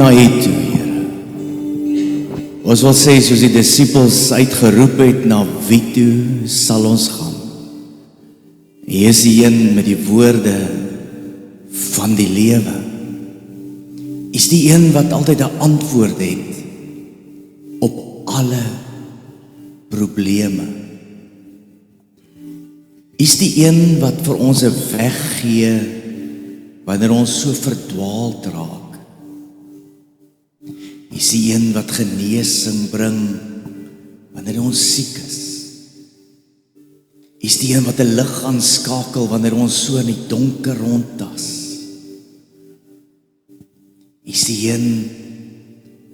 na U toe, Here. Ons wil sê, soos die disippels uitgeroep het, na wie toe sal ons gaan? U is die een met die woorde van die lewe. U is die een wat altyd 'n antwoord het op alle probleme. U is die een wat vir ons 'n weg gee wanneer ons so verdwaald raak. U is die een wat genesing bring wanneer ons siek is. U is die een wat 'n lig aanskakel wanneer ons so in die donker rondtas. U is die een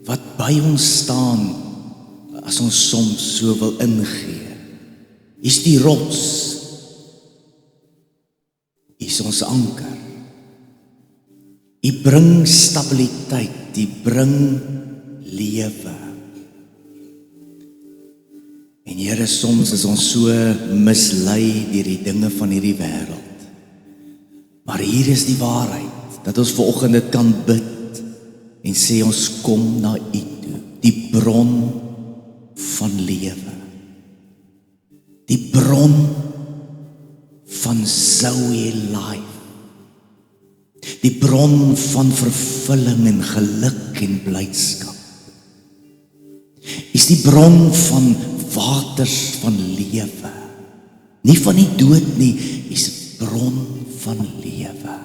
wat by ons staan as ons soms so wil ingee. U is die rots. U is ons anker. U bring stabiliteit, U bring lewe. En Here, soms is ons so mislei deur die dinge van hierdie wêreld. Maar hier is die waarheid, dat ons vanoggend dit kan bid en sê ons kom na U toe, die bron van lewe. Die bron van Zoe life. Die bron van vervulling en geluk en blydskap. Is die bron van waters van lewe. Nie van die dood nie, is 'n bron van lewe.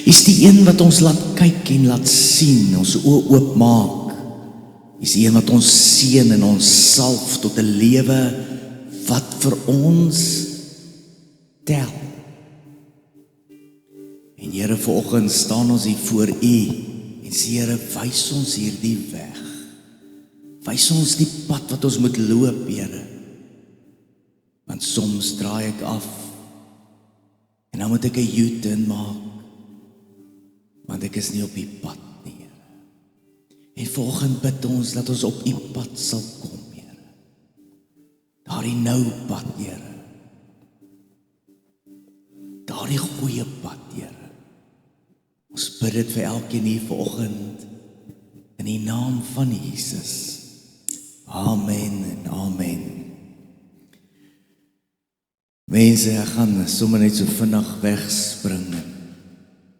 Is die een wat ons laat kyk en laat sien, ons oë oopmaak. Is die een wat ons seën en ons salf tot 'n lewe wat vir ons tel. En Here, vanoggend staan ons hier voor U en sê, Here, wys ons hierdie weg. Wys ons die pad wat ons moet loop, Here. Want soms draai ek af en dan moet ek 'n U-turn maak, want ek is nie op die pad nie, Here. En vanoggend bid ons dat ons op U pad sal kom, Here. Daardie nou pad, Here. Daardie goeie pad, Here. Ons bid dit vir elkeen hier vanoggend in die naam van Jesus. Amen en amen. Mense, ek gaan sommer net so vinnig wegspring.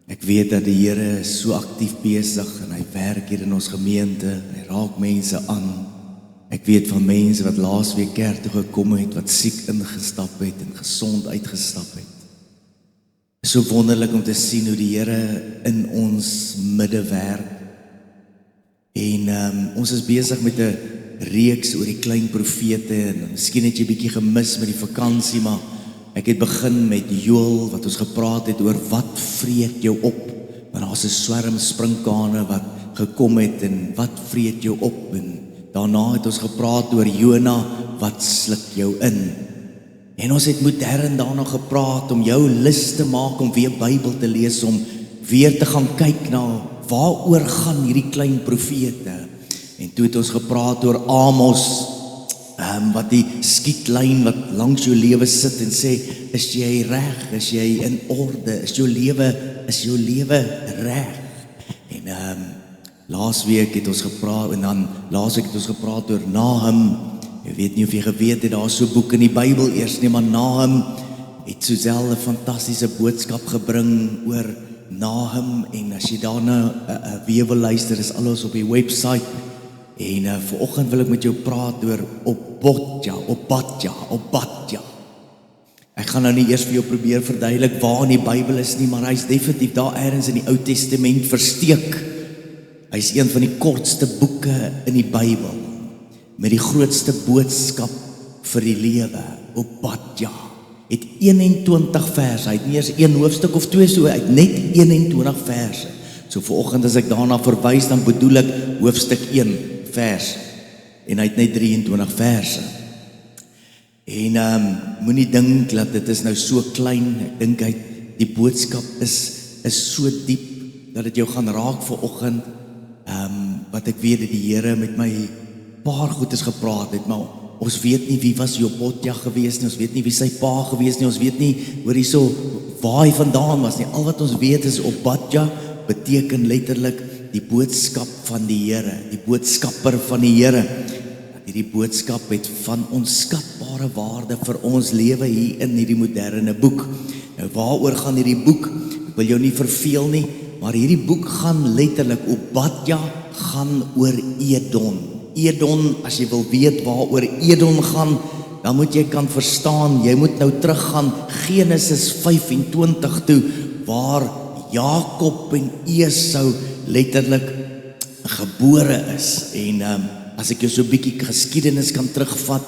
Ek weet dat die Here is so aktief besig en hy werk hier in ons gemeente. Hy raak mense aan. Ek weet van mense wat laasweek kerk toe gekom het, wat siek ingestap het en gesond uitgestap het. So wonderlik om te sien hoe die Here in ons midde werk. En ons is besig met 'n reeks oor die klein profete en miskien het jy bietjie gemis met die vakansie, maar ek het begin met Joel wat ons gepraat het oor wat vreet jou op, want daar's 'n swerm sprinkane wat gekom het en wat vreet jou op, en daarna het ons gepraat oor Jona wat sluk jou in. En ons het modern daarna gepraat om jou lus te maak om weer Bybel te lees, om weer te gaan kyk na waaroor gaan hierdie klein profete. En toe het ons gepraat oor Amos, wat die skietlyn wat langs jou lewe sit en sê, is jy reg, is jy in orde, is jou lewe reg. En laasweek het ons gepraat, en dan laasweek het ons gepraat oor Nahum. Ek weet nie of jy geweet het, daar is so 'n boek in die Bybel eers nie, maar Nahum het Suzelle 'n fantastiese boodskap gebring oor Nahum, en as jy daarna weer wil luister, is alles op die website. En vanoggend wil ek met jou praat oor Obadja. Ek gaan nou nie eers vir jou probeer verduidelik waar in die Bybel is nie, maar hy is definitief daar ergens in die Ou Testament versteek. Hy is een van die kortste boeke in die Bybel, met die grootste boodskap vir die lewe. Obadja het 21 verse, hy het nie eers een hoofstuk of twee so, hy het net 21 verse. So vanoggend as ek daarna verwys, dan bedoel ek hoofstuk 1 vers, en hy het net 23 verse. En moenie dink dat dit is nou so klein, ek dink die boodskap is so diep, dat dit jou gaan raak vanoggend, wat ek weet dat die Here met my paar goedes gepraat het, maar ons weet nie wie was Obadja gewees nie, ons weet nie wie sy pa gewees nie, ons weet nie hoor hierso waar hy vandaan was nie. Al wat ons weet is Obadja beteken letterlik die boodskap van die Here, die boodskapper van die Here. Hierdie boodskap het van onskatbare waarde vir ons lewe hier in hierdie moderne boek. Nou waaroor gaan hierdie boek? Ek wil jou nie verveel nie, maar hierdie boek gaan letterlik, Obadja gaan oor Edom. Edom, as jy wil weet waaroor Edom gaan, dan moet jy kan verstaan, jy moet nou teruggaan Genesis 25 toe, waar Jakob en Esau letterlik gebore is. En as ek jou so 'n bietjie geskiedenis kan terugvat,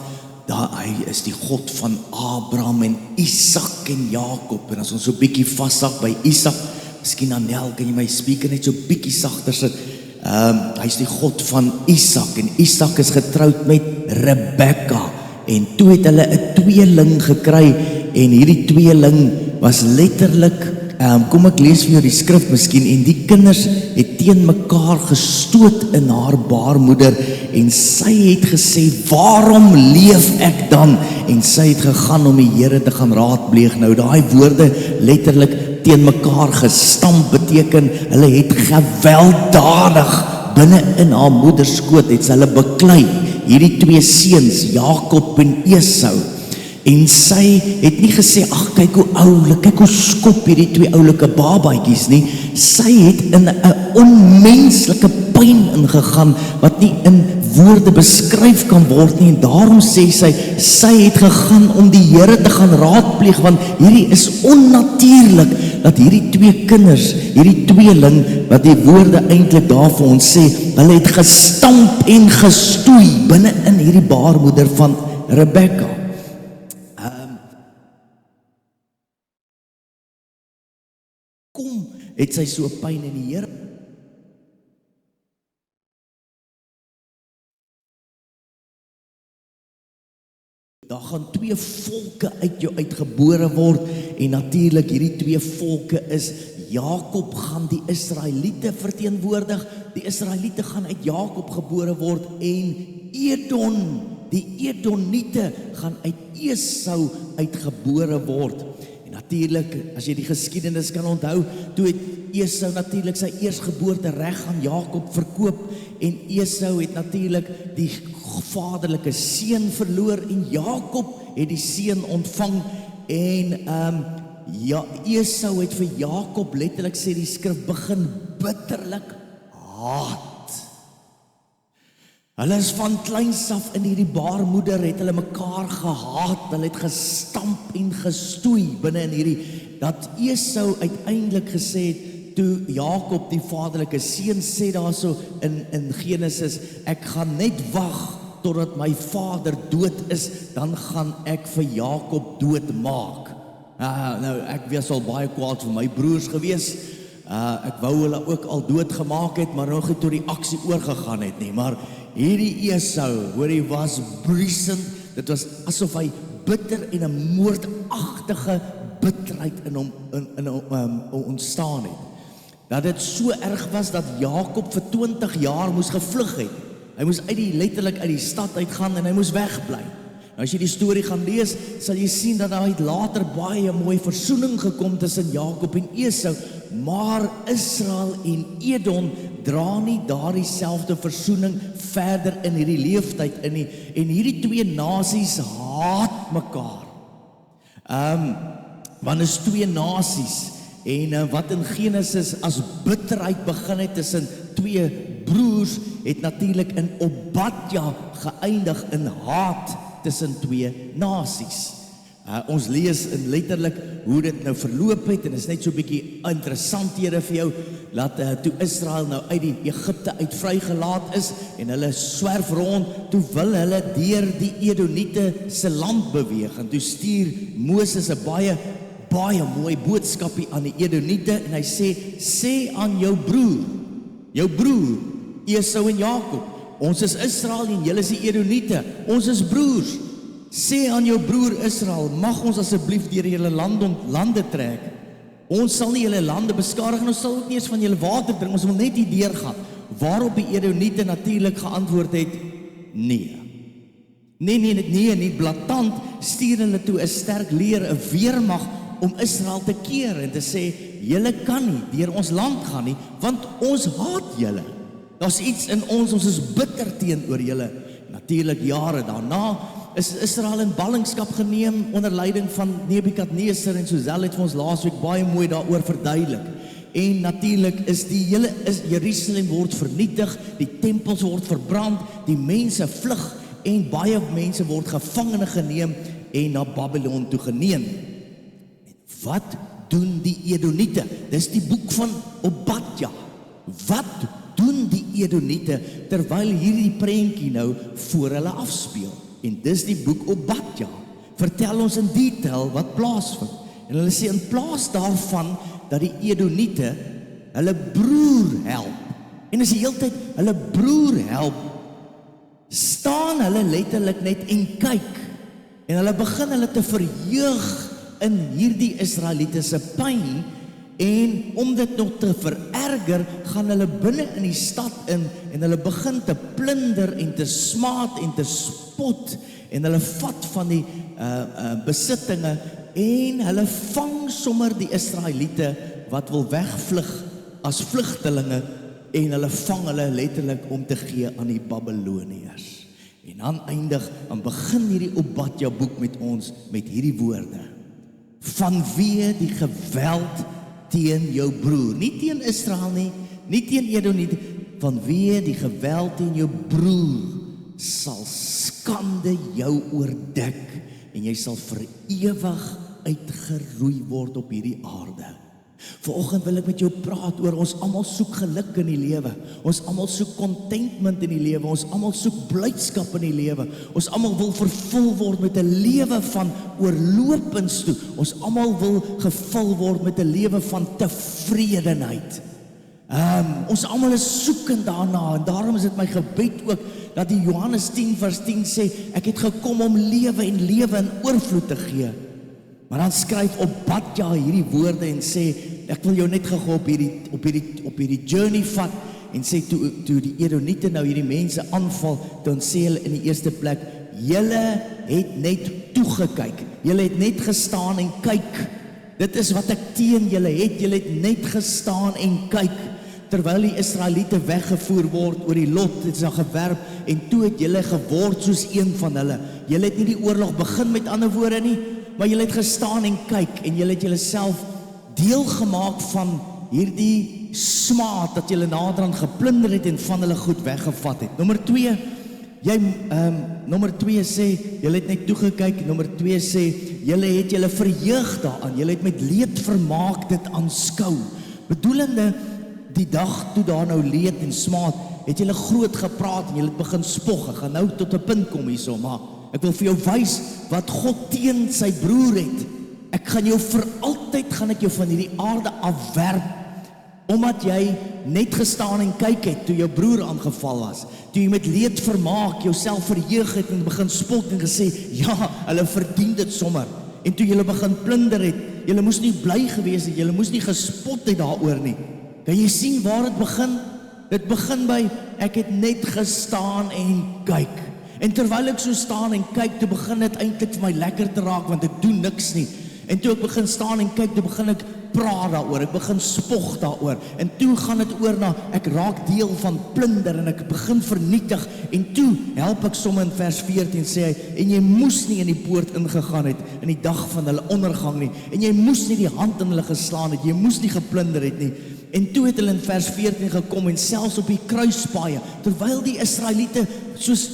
daar hy is die God van Abraham en Isak en Jakob. En as ons so 'n bietjie vassak by Isak, miskien Anel, kan jy my speaker net so 'n bietjie sagter sit. Hy is die God van Isak en Isak is getroud met Rebekka. En toe het hulle 'n tweeling gekry en hierdie tweeling was letterlik, kom ek lees vir jou die skrif miskien, en die kinders het teen mekaar gestoot in haar baarmoeder en sy het gesê, waarom leef ek dan? En sy het gegaan om die Here te gaan raadpleeg. Nou daai woorde letterlik teen mekaar gestamp beteken, hulle het gewelddadig binne in haar moederskoot het sy hulle beklei, hierdie twee seuns, Jakob en Esau. En sy het nie gesê, ag kyk hoe oulik, kyk hoe skop hierdie twee oulike babaatjies nie. Sy het in 'n onmenslike pyn ingegaan, wat nie in woorde beskryf kan word nie. En daarom sê sy het gegaan om die Here te gaan raadpleeg, want hierdie is onnatuurlik, dat hierdie twee kinders, hierdie tweeling, wat die woorde eintlik daar vir ons sê, hulle het gestamp en gestoei binne in hierdie baarmoeder van Rebekka. Kom, het sy so pyn in die Here. Daar gaan twee volke uit jou uitgebore word, en natuurlik hierdie twee volke is, Jakob gaan die Israeliete verteenwoordig, die Israeliete gaan uit Jakob gebore word, en Edom, die Edomite gaan uit Esau uitgebore word. Natuurlik, as jy die geskiedenis kan onthou, toe het Esau natuurlik sy eersgeboorte reg aan Jakob verkoop, en Esau het natuurlik die vaderlike seun verloor, en Jakob het die seun ontvang, en Esau het vir Jakob letterlik, sê die skrif, begin bitterlik haat. Hulle is van kleins af in hierdie baarmoeder, het hulle mekaar gehaat, hulle het gestamp en gestoei binne in hierdie, dat Esau uiteindelik gesê het, toe Jakob die vaderlike seun sê daar so in Genesis, ek gaan net wag totdat my vader dood is, dan gaan ek vir Jakob doodmaak. Nou, ek was al baie kwaad vir my broers gewees, ek wou hulle ook al doodgemaak het, maar nog nie tot die aksie oorgegaan het nie, maar hierdie Esau, hoor hy was briesend, dit was asof hy bitter en 'n moordagtige bitterheid in hom ontstaan het. Dat dit so erg was, dat Jakob vir 20 jaar moes gevlug het. Hy moes letterlik uit die stad uitgaan, en hy moes wegbly. Nou as jy die storie gaan lees, sal jy sien dat daar het later baie mooi versoening gekom tussen Jakob en Esau, maar Israel en Edom dra nie daardie selfde versoening verder in hierdie leeftyd in nie, en hierdie twee nasies haat mekaar. Want is twee nasies, en wat in Genesis as bitterheid begin het tussen twee broers, het natuurlik in Obadja geëindig in haat tussen twee nasies. Ons lees in letterlik hoe dit nou verloop het, en is net so 'n bietjie interessanthede vir jou, dat toe Israel nou uit die Egipte uit vrygelaat is, en hulle swerf rond, toe wil hulle deur die Edomite se land beweeg, en toe stuur Moses 'n baie mooi boodskapie aan die Edomite, en hy sê aan jou broer, Esau en Jakob, ons is Israel en julle is die Edomite, ons is broers. Sê aan jou broer Israel, mag ons asseblief deur julle lande trek. Ons sal nie julle lande beskadig, en ons sal ook nie eens van julle water drink, ons wil net hier deurgaan. Waarop die Edomite natuurlik geantwoord het, nee. Nee, blaatant stuur hulle toe 'n sterk leer, 'n weermag, om Israel te keer en te sê, julle kan nie deur ons land gaan nie, want ons haat julle. Daar's iets in ons is bitter teenoor julle. Natuurlik jare daarna is Israel in ballingskap geneem onder leiding van Nebukadneser en Suzelle het vir ons laasweek baie mooi daaroor verduidelik. En natuurlik is Jerusalem word vernietig, die tempels word verbrand, die mense vlug en baie mense word gevangene geneem en na Babylon toe geneem. Wat doen die Edoniete? Dis die boek van Obadja. Wat doen die Edoniete terwyl hierdie prentjie nou voor hulle afspeel? En dis die boek Obadja. Vertel ons in detail wat plaasvind. En hulle sê in plaas daarvan dat die Edoniete hulle broer help. En as die hele tyd hulle broer help, staan hulle letterlik net en kyk. En hulle begin hulle te verheug in hierdie Israeliete se pyn en om dit nog te vererger, gaan hulle binne in die stad in en hulle begin te plunder en te smaad en te spot en hulle vat van die besittinge en hulle vang sommer die Israeliete wat wil wegvlug as vlugtelinge en hulle vang hulle letterlik om te gee aan die Babyloniërs. En dan begin hierdie Obadja boek met ons met hierdie woorde. Vanweë die geweld teen jou broer, nie teen Israel nie teen Edom nie, vanweë die geweld teen jou broer sal skande jou oordek en jy sal vir ewig uitgeroei word op hierdie aarde. Vanoggend wil ek met jou praat oor ons almal soek geluk in die lewe. Ons almal soek contentment in die lewe. Ons almal soek blydskap in die lewe. Ons almal wil vervul word met 'n lewe van oorlopends toe. Ons almal wil gevul word met 'n lewe van tevredenheid. Ons almal is soekend daarna en daarom is dit my gebed ook dat die Johannes 10 vers 10 sê ek het gekom om lewe en lewe in oorvloed te gee. Maar dan skryf Obadja hierdie woorde en sê ek wil jou net gou op hierdie journey vat en sê toe die Edoniete nou hierdie mense aanval, dan sê hulle in die eerste plek, julle het net toegekyk. Julle het net gestaan en kyk. Dit is wat ek teen julle het net gestaan en kyk. Terwyl die Israeliete weggevoer word oor die lot, het sy gewerp en toe het julle geword soos een van hulle. Julle het nie die oorlog begin met ander woorde nie, maar julle het gestaan en kyk en julle het julleself deel gemaak van hierdie smaad dat julle naderhand geplunder het en van hulle goed weggevat het. Nommer 2 sê, julle het net toegekyk. Nommer 2 sê, julle het julle verheug daaraan. Julle het met leed vermaak dit aanskou. Bedoelende, die dag toe daar nou leed en smaad, het julle groot gepraat en julle het begin spog. Ek gaan nou tot 'n punt kom hierso, maar ek wil vir jou wys wat God teen sy broer het. Ek gaan jou vir altyd van hierdie aarde afwerp, omdat jy net gestaan en kyk het toe jou broer aangeval was. Toe jy met leed vermaak, jouself verheug het en begin spot en gesê, ja, hulle verdien dit sommer. En toe julle begin plunder het, julle moes nie bly gewees het, julle moes nie gespot het daaroor nie. Kan jy sien waar dit begin? Dit begin by, ek het net gestaan en kyk. En terwyl ek so staan en kyk, toe begin dit eintlik vir my lekker te raak, want ek doen niks nie. En toe ek begin staan en kyk, toe begin ek praat daaroor, ek begin spog daaroor. En toe gaan dit oor na, ek raak deel van plunder en ek begin vernietig. En toe help ek sommer in vers 14 sê hy, en jy moes nie in die poort ingegaan het, in die dag van hulle ondergang nie. En jy moes nie die hand in hulle geslaan het, jy moes nie geplunder het nie. En toe het hulle in vers 14 gekom en selfs op die kruispaaie, terwyl die Israeliete soos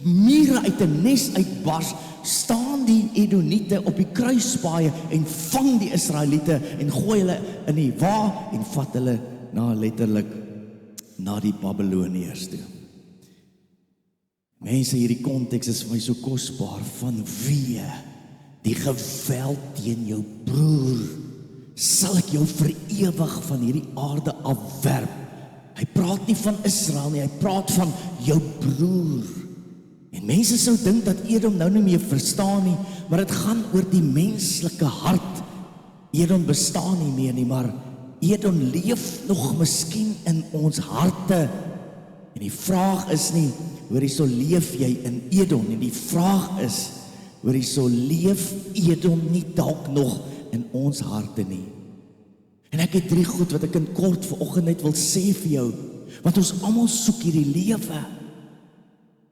mure uit 'n nes uitbars, staan die Edoniete op die kruispaaie en vang die Israeliete en gooi hulle in die wa en vat hulle letterlik na die Babyloniërs toe. Mense, hierdie konteks is vir my so kosbaar. Vanweë die geweld teen jou broer sal ek jou vir ewig van hierdie aarde afwerp. Hy praat nie van Israel nie, hy praat van jou broer. En mense sou dink dat Edom nou nie meer verstaan nie, maar dit gaan oor die menslike hart. Edom bestaan nie meer nie, maar Edom leef nog miskien in ons harte. En die vraag is nie, hoorie, leef jy in Edom nie, die vraag is, hoorie, leef Edom nie dalk nog in ons harte nie. En ek het 3 goed wat ek in kort vanoggend net wil sê vir jou, want ons almal soek hierdie lewe.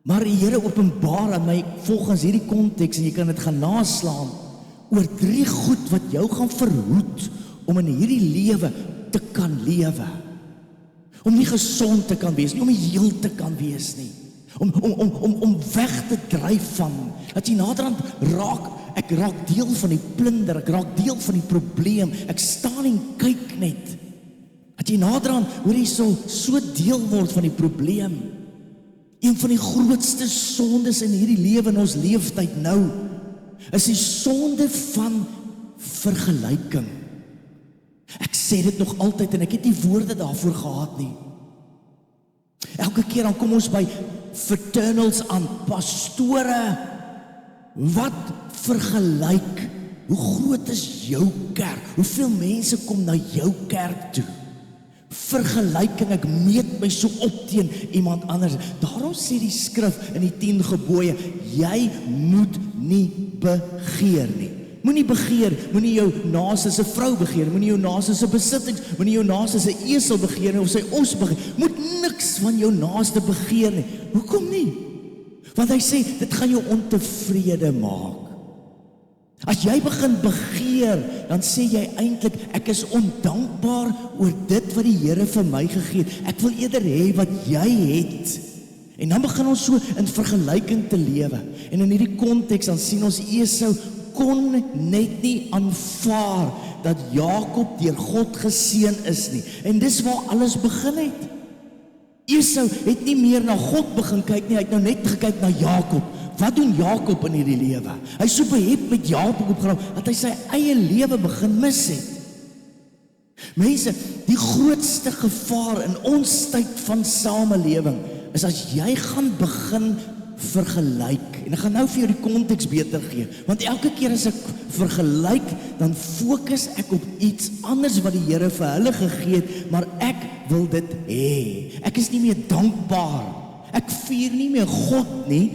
Maar die Here openbaar aan my volgens hierdie konteks, en jy kan dit gaan naslaan, oor 3 goed wat jou gaan verhoed om in hierdie lewe te kan lewe. Om nie gesond te kan wees nie, om nie heel te kan wees nie. Om weg te dryf van, dat jy naderhand raak, ek raak deel van die plunder, ek raak deel van die probleem, ek staan en kyk net. Dat jy naderhand, hoor jy so deel word van die probleem. Een van die grootste sondes in hierdie lewe in ons leeftyd nou, is die sonde van vergelyking. Ek sê dit nog altyd en ek het nie woorde daarvoor gehad nie. Elke keer dan kom ons by fraternals aan, pastore, wat vergelyk, hoe groot is jou kerk, hoeveel mense kom na jou kerk toe, vergelyking, ek meet my so op teen iemand anders, daarom sê die skrif in die 10 gebooie, jy moet nie begeer nie. Moenie begeer, moenie jou naaste se vrou begeer, moenie jou naaste se besittings, moenie jou naaste se esel begeer nie, of sy os begeer, moet niks van jou naaste begeer nie. Hoekom nie? Want hy sê, dit gaan jou ontevrede maak. As jy begin begeer, dan sê jy eintlik, ek is ondankbaar oor dit wat die Here vir my gegee het. Ek wil eerder hê wat jy het. En dan begin ons so in vergelyking te lewe. En in hierdie konteks dan sien ons Esau kon net nie aanvaar dat Jakob deur God geseën is nie. En dis waar alles begin het. Esau het nie meer na God begin kyk nie, hy het nou net gekyk na Jakob. Wat doen Jakob in hierdie lewe? Hy is so behept met Jakob opgerou, dat hy sy eie lewe begin mis het. Mense, die grootste gevaar in ons tyd van samelewing, is as jy gaan begin vergelyk, en ek gaan nou vir jou die konteks beter gee, want elke keer as ek vergelyk, dan fokus ek op iets anders wat die Here vir hulle gegee het, maar ek wil dit hê. Ek is nie meer dankbaar, ek vier nie meer God nie,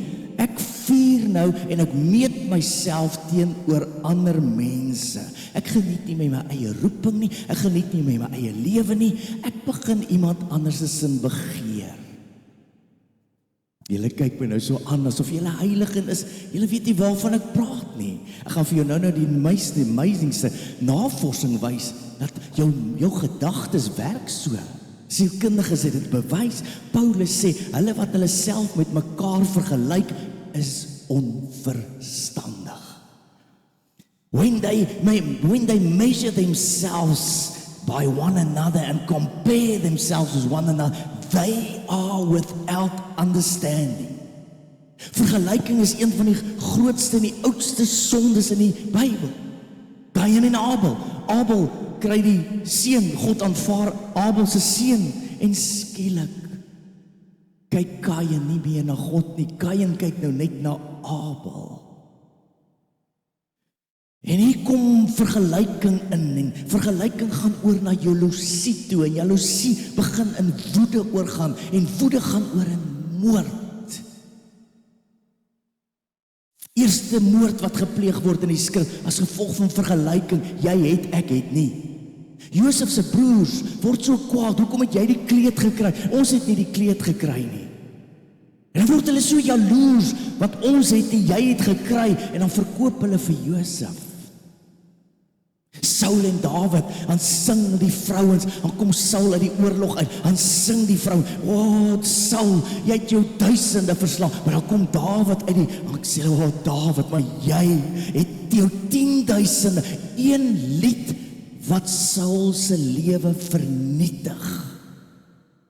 ek vier nou en ek meet myself teenoor ander mense. Ek geniet nie met my eie roeping nie, ek geniet nie met my eie lewe nie, ek begin iemand anders se sin begeer. Julle kyk my nou so aan, asof julle heilige is, julle weet nie waarvan ek praat nie. Ek gaan vir jou nou die amazingste navorsing wys, dat jou gedagtes werk so. Sielkundiges het dit bewys. Paulus sê, hulle wat hulle self met mekaar vergelyk, is onverstandig. When they measure themselves by one another and compare themselves with one another, they are without understanding. Vergelyking is een van die grootste en die oudste sondes in die Bybel. Kain en Abel. Abel kry die seun, God aanvaar Abel se seun, en skielik kyk Kain nie meer na God nie. Kain kyk nou net na Abel. En hier kom vergelyking in, en vergelyking gaan oor na jaloesie toe, en jaloesie begin in woede oorgaan, en woede gaan oor in moord. Eerste moord wat gepleeg word in die skrif, as gevolg van vergelyking, jy het, ek het nie. Josef se broers word so kwaad, hoekom het jy die kleed gekry? Ons het nie die kleed gekry nie. En dan word hulle so jaloers, want ons het nie, jy het gekry, en dan verkoop hulle vir Josef. Saul en Dawid, dan sing die vrouens, dan kom Saul uit die oorlog uit, dan sing die vrou, Saul, jy het jou 1000 verslaan, maar dan kom Dawid uit die, dan sê, Dawid, maar jy het jou 10,000, een lied, wat Saul se lewe vernietig.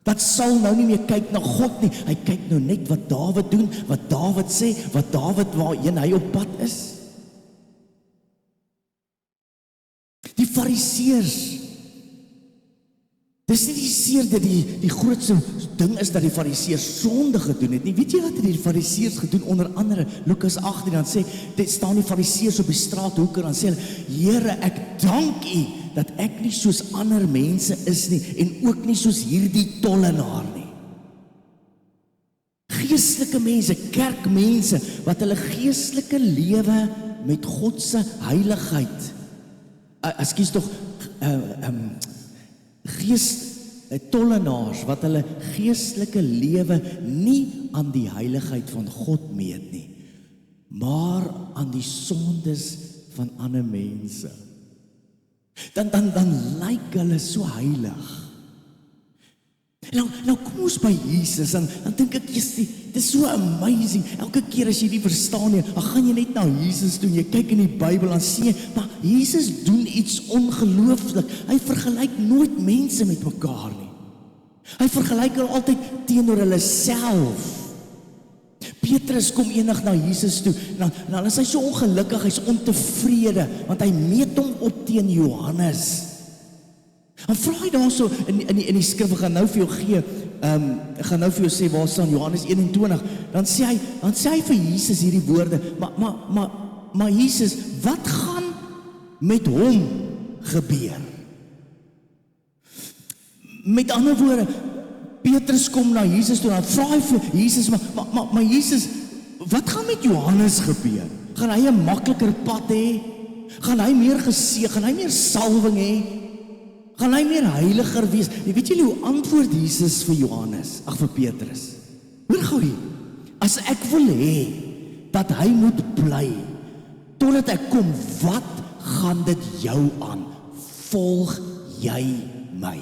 Dat Saul nou nie meer kyk na God nie, hy kyk nou net wat Dawid doen, wat Dawid sê, wat Dawid waarheen hy op pad is. Die Fariseërs, dis nie die seer dat die grootste ding is dat die Fariseërs sonde gedoen het nie. Weet jy wat het die Fariseërs gedoen? Onder andere Lukas 18, dan sê, dit staan die Fariseërs op die straathoeke, dan sê hulle, Here, ek dank U dat ek nie soos ander mense is nie, en ook nie soos hierdie tollenaar nie. Geestelike mense, kerkmense, wat hulle geestelike lewe met God se heiligheid ekskuus tog, tollenaars, wat hulle geestelike lewe nie aan die heiligheid van God meet nie, maar aan die sondes van ander mense. Dan lyk hulle so heilig. Nou kom ons by Jesus, en dan dink ek, dit is so amazing, elke keer as jy nie verstaan nie, dan gaan jy net na Jesus toe, en jy kyk in die Bybel, en sê jy, maar Jesus doen iets ongelooflik, hy vergelyk nooit mense met mekaar nie, hy vergelyk hulle altyd teenoor hulle self. Petrus kom eendag na Jesus toe, dan is hy so ongelukkig, hy is ontevrede, want hy meet hom op teen Johannes. En vra hy daar so in die skrif, ek gaan nou vir jou gee, ek gaan nou vir jou sê, waar staan Johannes 21, dan sê hy vir Jesus hierdie woorde, maar Jesus, wat gaan met hom gebeur? Met ander woorde, Petrus kom na Jesus toe, dan vra hy vir Jesus, maar Jesus, wat gaan met Johannes gebeur? Gaan hy 'n makliker pad hê? Gaan hy meer geseën, gaan hy meer salwing hê? Gaan hy meer heiliger wees? Weet julle hoe antwoord Jesus vir Johannes, vir Petrus? Hoor gou hier, as ek wil hê, dat hy moet bly, totdat ek kom, wat gaan dit jou aan? Volg jy my?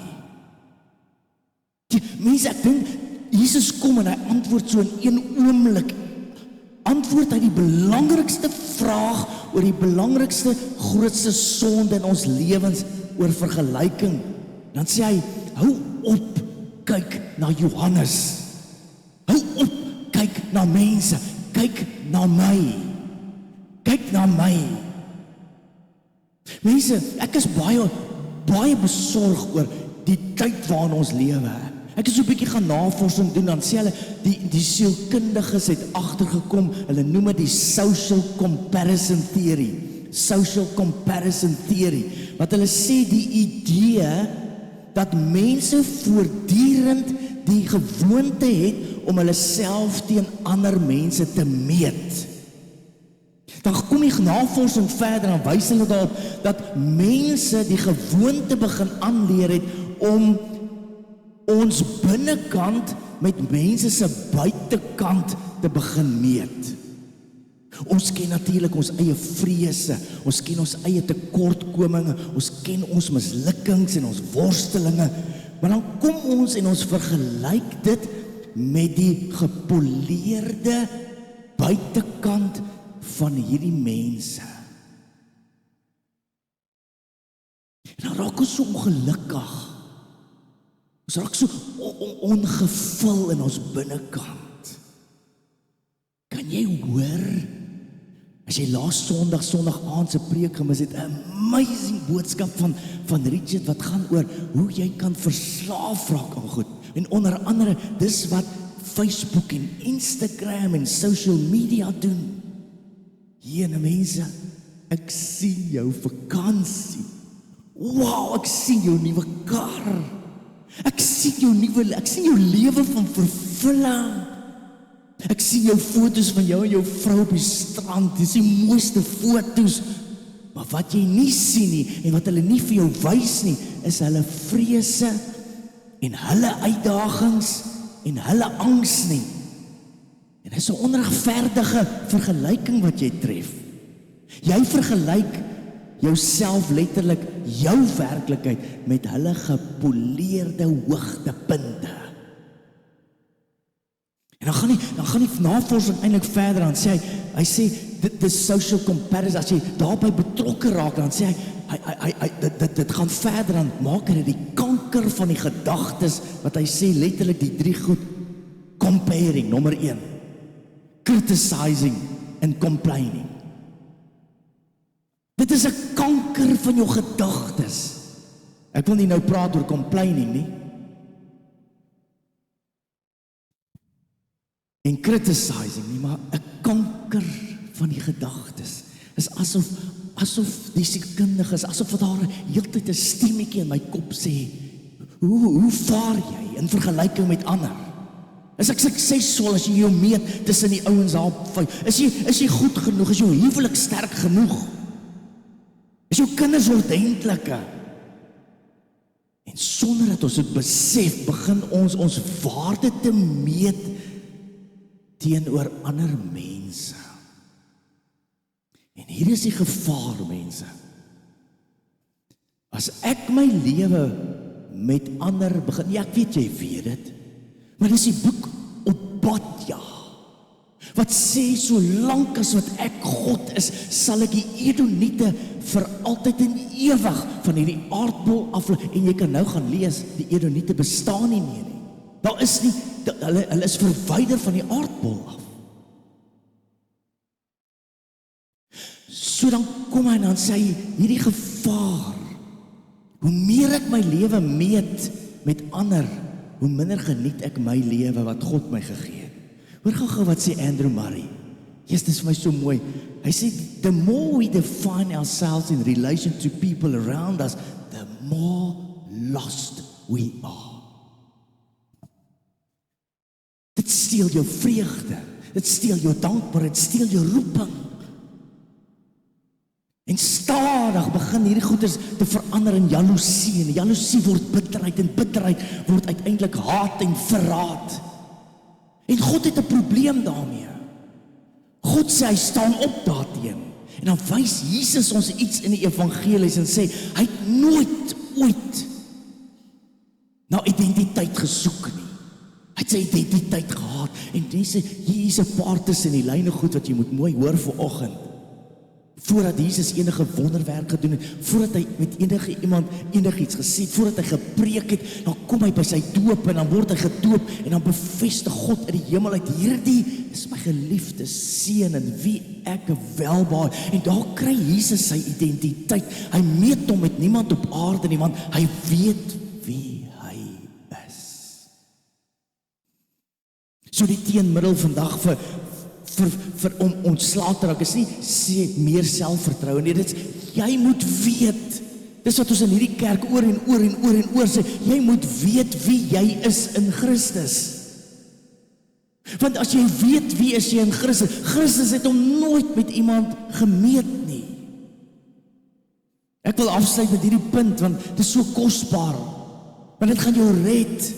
Mense, ek dink, Jesus kom en hy antwoord so in een oomblik, antwoord hy die belangrikste vraag, oor die belangrikste, grootste sonde in ons lewens, oor vergelyking, dan sê hy, hou op, kyk na Johannes, hou op, kyk na mense, kyk na my, mense, ek is baie besorg oor die tyd waarin ons lewe, ek het so 'n bietjie gaan navorsing doen, dan sê hulle, die sielkundiges het agtergekom, hulle noem dit die social comparison theory, wat hulle sê die idee, dat mense voortdurend die gewoonte het, om hulle self teen ander mense te meet. Dan kom die navorsing verder, en wys hulle daarop, dat mense die gewoonte begin aanleer het, om ons binnekant met mense se buitekant te begin meet. Ons ken natuurlik ons eie vrese, ons ken ons eie tekortkominge, ons ken ons mislukkings en ons worstelinge, maar dan kom ons en ons vergelyk dit met die gepoleerde buitekant van hierdie mense. En dan raak ons so ongelukkig, ons raak so ongevul in ons binnekant. Kan jy hoor, as jy laas Sondag aand se preek gemis het, 'n amazing boodskap van Richard, wat gaan oor hoe jy kan verslaaf raak aan goed. En onder andere, dis wat Facebook en Instagram en social media doen. Jene mense, ek sien jou vakansie. Wow, ek sien jou nuwe kar. Ek sien jou lewe van vervulling. Ek sien jou foto's van jou en jou vrou op die strand, dis die mooiste foto's, maar wat jy nie sien nie, en wat hulle nie vir jou wys nie, is hulle vrese, en hulle uitdagings, en hulle angs nie. En dit is 'n onregverdige vergelyking wat jy tref. Jy vergelyk jouself letterlik, jou werklikheid, met hulle gepoleerde hoogtepunte. En dan gaan die navorsing eintlik verder, dan sê hy sê, dit is social comparison, as jy daarby betrokke raak, dan sê hy, dit gaan verder, dan maak hy die kanker van die gedagtes, wat hy sê letterlik die 3 goed, comparing, nommer 1, criticizing en complaining. Dit is 'n kanker van jou gedagtes. Ek wil nie nou praat oor complaining nie. En criticizing nie, maar 'n kanker van die gedagtes. Is asof die sielkundiges, asof daar heeltyd 'n stemmetjie in my kop sê, hoe vaar jy in vergelyking met ander? Is ek suksesvol as jy jou meet tussen die ouens daar op 5? Is jy goed genoeg? Is jou huwelik sterk genoeg? Is jou kinders ordentlike? En sonder dat ons het besef, begin ons waarde te meet teenoor ander mense. En hier is die gevaar, mense. As ek my lewe met ander begin, ja, ek weet jy weet dit, maar dis die boek Obadja, wat sê, solank as wat ek God is, sal ek die Edoniete vir altyd en ewig van hierdie aardbol af, en jy kan nou gaan lees, die Edoniete bestaan nie meer nie. Daar is nie, hulle is verwyder van die aardbol af. So dan kom hy en dan sê hy, hierdie gevaar, hoe meer ek my lewe meet met ander, hoe minder geniet ek my lewe wat God my gegee het. Hoor gou wat sê Andrew Murray. Yes, dit is vir my so mooi. Hy sê, the more we define ourselves in relation to people around us, the more lost we are. Dit steel jou vreugde, dit steel jou dankbaarheid, dit steel jou roeping. En stadig begin hierdie goeders te verander in jaloesie, en jaloesie word bitterheid, en bitterheid word uiteindelik haat en verraad. En God het 'n probleem daarmee. God sê hy staan op daarteen. En dan wys Jesus ons iets in die evangelies en sê, hy het nooit ooit na identiteit gesoek nie. Hy het sy identiteit gehad. En hy sê, hier is 'n paar tussen die lyne goed wat jy moet mooi hoor vanoggend. Voordat Jesus enige wonderwerk gedoen het, voordat hy met enige iemand enigiets gesê, voordat hy gepreek het, dan kom hy by sy doop en dan word hy gedoop en dan bevestig God uit die hemel uit, hierdie is my geliefde seun en wie ek welbehaag. En daar kry Jesus sy identiteit. Hy meet hom met niemand op aarde nie, want hy weet wie hy is. So die teenmiddel vandag vir om ontslae te raak, is nie sê meer selfvertroue nie, dit is, jy moet weet, dis wat ons in hierdie kerk oor en oor sê, jy moet weet wie jy is in Christus. Want as jy weet wie is jy in Christus, Christus het hom nooit met iemand gemeet nie. Ek wil afsluit met hierdie punt, want dit is so kosbaar, want dit gaan jou red,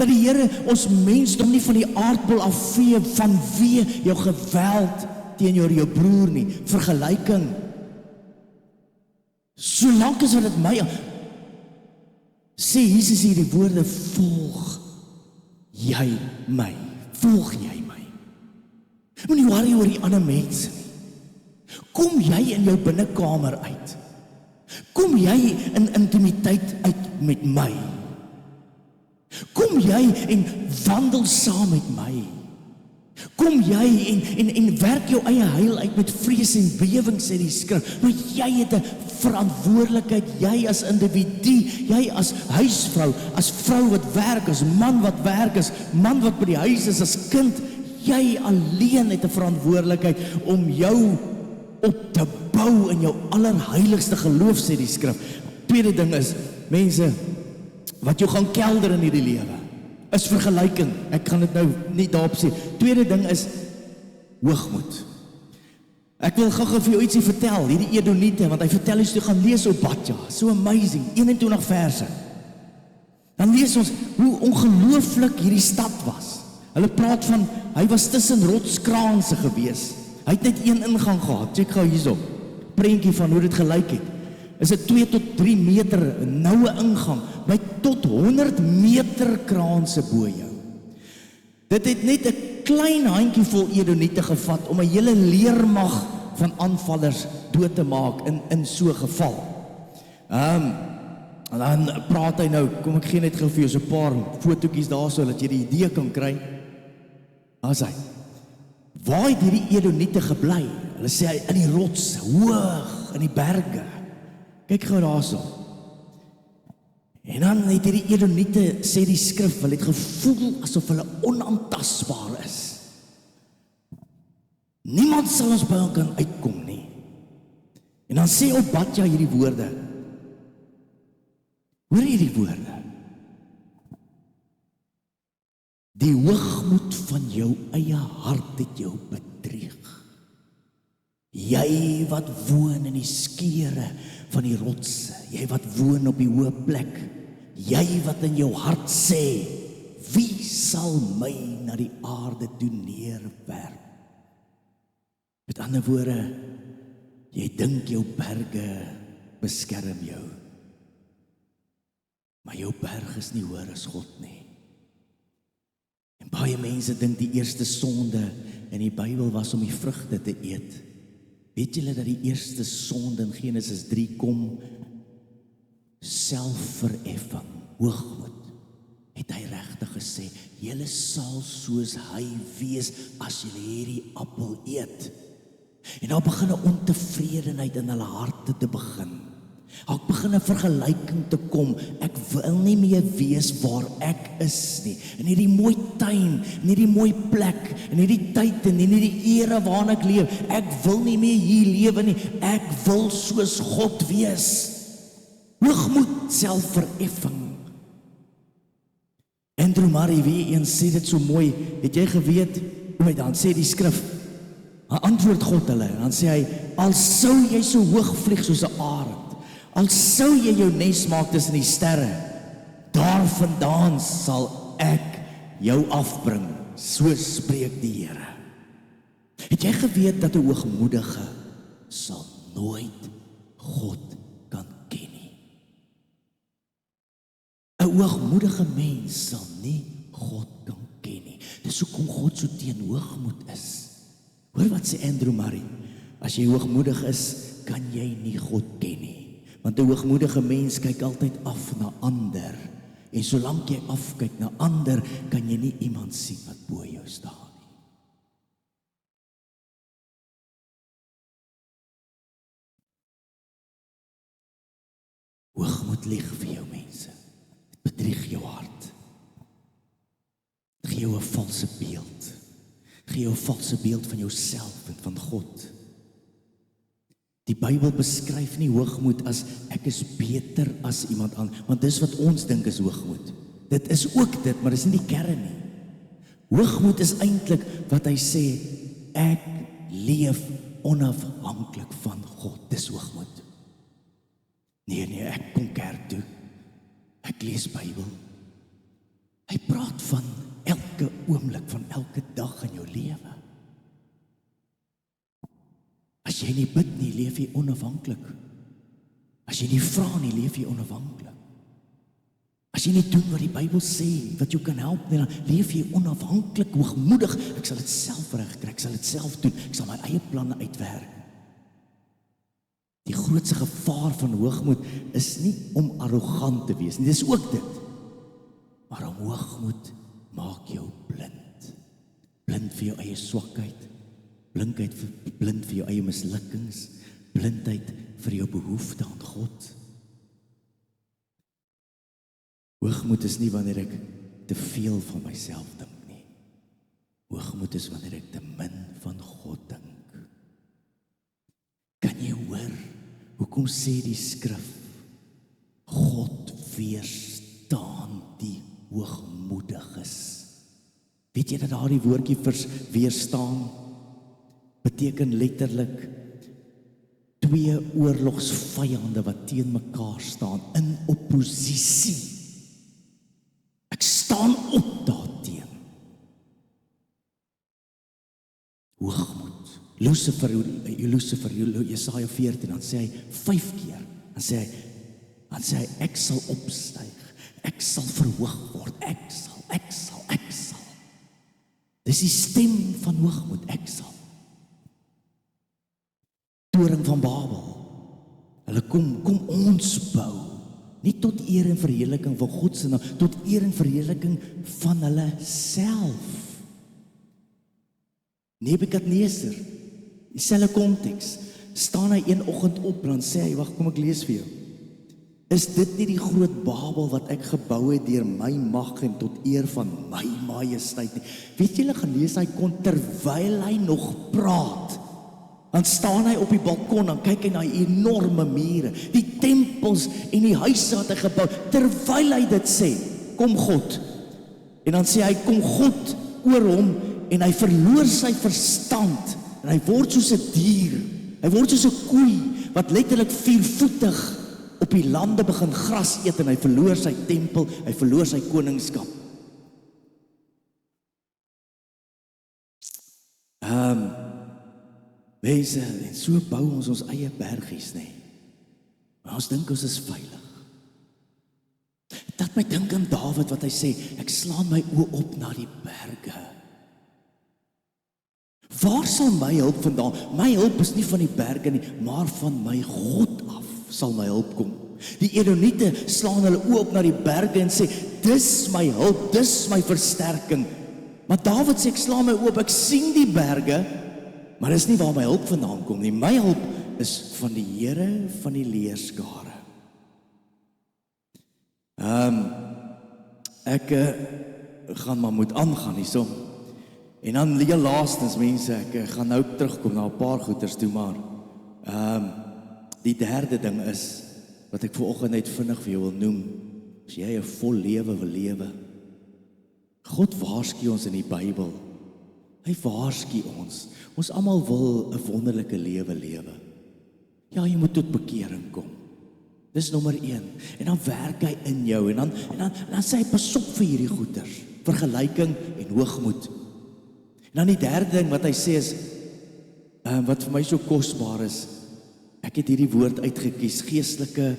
dat die Here ons mensdom nie van die aardbol afvee vanweë jou geweld teenoor jou broer nie, vergelyking. Solank as wat dit my, sê Jesus hier die woorde, volg jy my, volg jy my. Moenie worry oor die ander mense nie. Kom jy in jou binnekamer uit, kom jy in intimiteit uit met my, kom jy en wandel saam met my. Kom jy en werk jou eie heil uit met vrees en bewering, sê die skrif. Maar jy het 'n verantwoordelikheid, jy as individu, jy as huisvrou, as vrou wat werk, as man wat werk, as man wat by die huis is, as kind, jy alleen het 'n verantwoordelikheid om jou op te bou in jou allerheiligste geloof, sê die skrif. Tweede ding is, mense, wat jou gaan kelder in hierdie lewe, is vergelyking. Ek kan dit nou nie daarop sê. Tweede ding is hoogmoed. Ek wil gou vir jou ietsie vertel, hierdie Edoniete, want hy vertel ons toe gaan lees Obadja, so amazing, 21 verse. Dan lees ons hoe ongelooflik hierdie stad was. Hulle praat van, hy was tussen rotskraanse gewees. Hy het net een ingang gehad, check gou hierop, prentjie van hoe dit gelyk het. Is dit 2 tot 3 meter, 'n noue ingang, by tot 100 meter kraanse bo jou. Dit het net 'n klein handjie vol Edoniete gevat om 'n hele leermag van aanvallers dood te maak in so 'n geval. Dan praat hy nou, kom ek gee net gou vir jou so 'n paar fotootjies daarso dat jy die idee kan kry. As hy, waar het hierdie Edoniete gebly? Hulle sê hy in die rots, hoog in die berge. Kyk gou daarso. En dan het hierdie Edoniete, sê die skrif, hulle het gevoel asof hulle onaantastbaar is. Niemand sal ons by hom kan uitkom nie. En dan sê Obadja hierdie woorde. Hoor hierdie woorde. Die hoogmoed van jou eie hart het jou bedrieg. Jy wat woon in die skere van die rotse, jy wat woon op die hoë plek, jy wat in jou hart sê, wie sal my na die aarde toe neerwerp? Met ander woorde, jy dink jou berge beskerm jou, maar jou berg is nie hoër as God nie. En baie mense dink die eerste sonde in die Bybel was om die vrugte te eet. Weet julle dat die eerste sonde in Genesis 3 kom? Selfverheffing, hoogmoed. Het hy regtig gesê, julle sal soos hy wees as julle hierdie appel eet. En daar begin 'n ontevredenheid in hulle harte te begin. Daar begin 'n vergelyking te kom, ek wil nie meer wees waar ek is nie, in hierdie mooi tuin, in hierdie mooi plek, in hierdie tyd en in hierdie era waarin ek leef, ek wil nie meer hier lewe nie, ek wil soos God wees. Hoogmoed, selfverheffing. Andrew Murray weer eens sê dit so mooi, het jy geweet, dan sê die skrif, dan antwoord God hulle, en dan sê hy, al sou jy so hoog vlieg soos 'n arend, al sou jy jou nes maak tussen die sterre, daar vandaan sal ek jou afbring, so spreek die Here. Het jy geweet dat 'n hoogmoedige sal nooit God kan ken nie? 'n hoogmoedige mens sal nie God kan ken nie. Dis hoekom God so teen hoogmoed is. Hoor wat sê Andrew Murray, as jy hoogmoedig is, kan jy nie God ken nie. Want 'n hoogmoedige mens kyk altyd af na ander. En solank jy afkyk na ander, kan jy nie iemand sien wat bo jou staan nie. Hoogmoed lieg vir jou mense. Dit bedrieg jou hart. Dit gee jou 'n valse beeld. Gee jou 'n valse beeld van jouself en van God. Die Bybel beskryf nie hoogmoed as ek is beter as iemand anders, want dis wat ons dink is hoogmoed. Dit is ook dit, maar dis nie die kern nie. Hoogmoed is eintlik wat hy sê, ek leef onafhanklik van God. Dis hoogmoed. Nee, ek kom kerk toe. Ek lees Bybel. Hy praat van elke oomblik, van elke dag in jou lewe. As jy nie bid nie, leef jy onafhanklik. As jy nie vra nie, leef jy onafhanklik. As jy nie doen wat die Bybel sê, wat jou kan help nie, dan leef jy onafhanklik, hoogmoedig. Ek sal dit self regkry, ek sal dit self doen, ek sal my eie planne uitwerk. Die grootste gevaar van hoogmoed is nie om arrogant te wees nie, dis ook dit. Maar om hoogmoed maak jou blind. Blind vir jou eie swakheid, blind vir jou eie mislukkings, blindheid vir jou behoefte aan God. Hoogmoed is nie wanneer ek te veel van myself dink nie. Hoogmoed is wanneer ek te min van God dink. Kan jy hoor, hoekom sê die skrif, God weerstaan die hoogmoediges? Weet jy dat daardie woordjie weerstaan beteken letterlik twee oorlogsvyande wat teen mekaar staan in opposisie. Ek staan op daarteen. Hoogmoed. Lucifer, Jesaja 14, dan sê hy 5 keer, dan sê hy, ek sal opstyg, ek sal verhoog word, ek sal. Dis die stem van hoogmoed, ek sal. Toring van Babel, hulle kom ons bou, nie tot eer en verheerliking van God se naam, tot eer en verheerliking van hulle self. Nebukadneser, dieselfde konteks, staan hy een oggend op, dan sê hy, wag, kom ek lees vir jou. Is dit nie die groot Babel wat ek gebou het deur my mag en tot eer van my majesteit nie? Weet julle, gelees hy kon terwyl hy nog praat, dan staan hy op die balkon, dan kyk hy na die enorme mure, die tempels en die huise wat hy gebou, terwyl hy dit sê, kom God. En dan sê hy, kom God oor hom, en hy verloor sy verstand, en hy word soos 'n dier, hy word soos 'n koei, wat letterlik 4-voetig op die lande begin gras eet en hy verloor sy tempel, hy verloor sy koningskap. Mense, en so bou ons eie bergies, nee. Maar ons dink ons is veilig. Dat my dink aan Dawid wat hy sê, ek slaan my oë op na die berge. Waar sal my hulp vandaan? My hulp is nie van die berge nie, maar van my God af sal my hulp kom. Die Edoniete slaan hulle oë op na die berge en sê, dis my hulp, dis my versterking. Maar Dawid sê, ek slaan my oë op, ek sien die berge, maar dis nie waar my hulp vandaan kom nie. My hulp is van die Here van die leerskare. Ek gaan maar moet aangaan hierso. En dan heel laastens mense, ek gaan nou terugkom na 'n paar goeters toe, maar die derde ding is wat ek vanoggend net vinnig vir jou wil noem. As jy 'n vol lewe wil lewe, God waarsku ons in die Bybel. Hy waarsku ons. Ons almal wil 'n wonderlike lewe lewe. Ja, jy moet tot bekering kom. Dis nommer 1. En dan werk hy in jou en dan sê hy pas op vir hierdie goeters. Vergelyking en hoogmoed. En dan die derde ding wat hy sê is wat vir my so kosbaar is. Ek het hierdie woord uitgekies, geestelike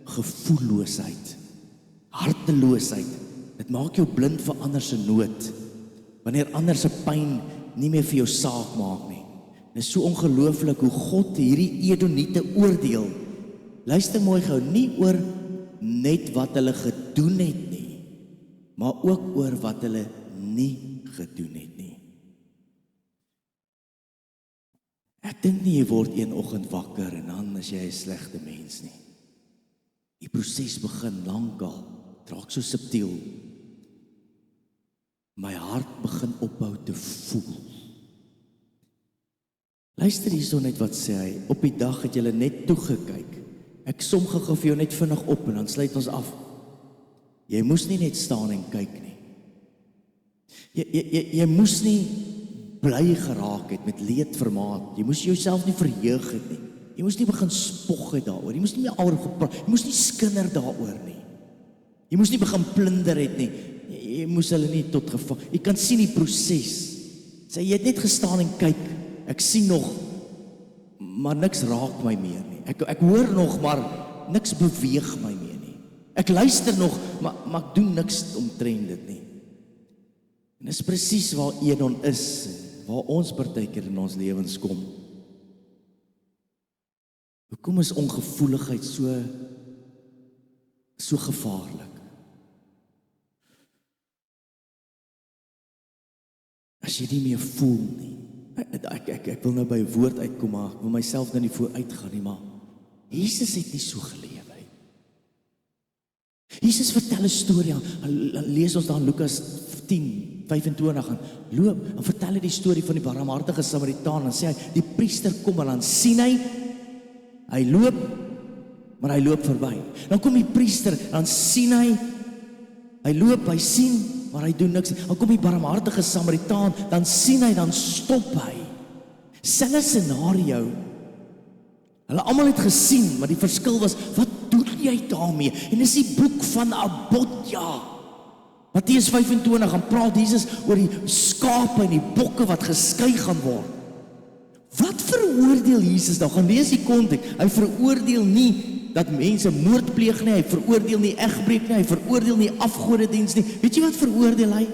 gevoelloosheid. Harteloosheid. Dit maak jou blind vir ander se nood. Wanneer ander se pyn nie meer vir jou saak maak nie. Dit is so ongelooflik hoe God hierdie Edoniete oordeel. Luister mooi gou, nie oor net wat hulle gedoen het nie, maar ook oor wat hulle nie gedoen het nie. Ek dink nie jy word een oggend wakker en dan is jy 'n slegte mens nie. Die proses begin lankal, raak so subtiel. My hart begin ophou te voel. Luister hierso net wat sê hy, op die dag het julle net toegekyk. Ek som gou vir jou net vinnig op en dan sluit ons af. Jy moes nie net staan en kyk nie. Jy moes nie bly geraak het met leedvermaak. Jy moes jouself nie verheug het nie. Jy moes nie begin spog het daaroor. Jy moes nie meer oor gepraat. Jy moes nie skinder daaroor nie. Jy moes nie begin plunder het nie. Jy moes hulle nie tot geval. Jy kan sien die proses. Sê jy het net gestaan en kyk. Ek sien nog, maar niks raak my meer nie. Ek hoor nog, maar niks beweeg my meer nie. Ek luister nog, maar ek doen niks omtrent dit nie. En dis presies waar Edom is, waar ons partykeer in ons lewens kom. Hoekom is ongevoeligheid so gevaarlik? As jy nie meer voel nie. Ek wil nou by 'n woord uitkom, maar ek wil myself nou nie vooruit gaan nie, maar Jesus het nie so gelewe nie. Jesus vertel 'n storie, lees ons daar in Lukas 10:25 en loop, en vertel hy die storie van die barmhartige Samaritaan, en sê hy, die priester kom en dan sien hy loop, maar hy loop verby. Dan kom die priester, dan sien hy loop, hy sien, maar hy doen niks. Dan kom die barmhartige Samaritaan, dan sien hy, dan stop hy. Selfe scenario. Hulle almal het gesien, maar die verskil was, wat doen jy daarmee? En dis die boek van Abotja. Matteus 25, gaan praat Jesus oor die skape en die bokke wat geskei gaan word. Wat veroordeel Jesus nou? Gaan lees die konteks. Hy veroordeel nie dat mense moord pleeg nie, hy veroordeel nie egbreek nie, hy veroordeel nie afgodediens nie. Weet jy wat veroordeel hy?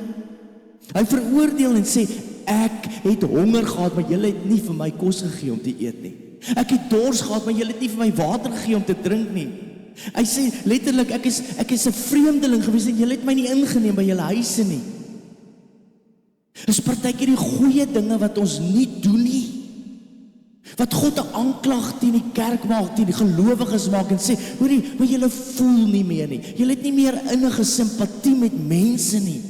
Hy veroordeel en sê, ek het honger gehad, maar julle het nie vir my kos gegee om te eet nie. Ek het dors gehad, maar julle het nie vir my water gegee om te drink nie. Hy sê letterlik, ek is 'n vreemdeling gewees en julle het my nie ingeneem by julle huise nie. Dis partykeer die goeie dinge wat ons nie doen nie. Wat God 'n aanklag teen die kerk maak, teen die gelowiges maak en sê, hoorie, maar julle voel nie meer nie. Julle het nie meer innige simpatie met mense nie.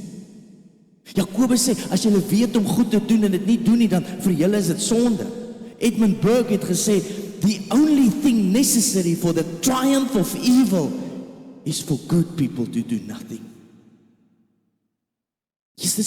Jakobus sê, as julle weet om goed te doen en dit nie doen nie, dan vir julle is dit sonde. Edmund Burke het gesê, the only thing necessary for the triumph of evil is for good people to do nothing. Yes, dit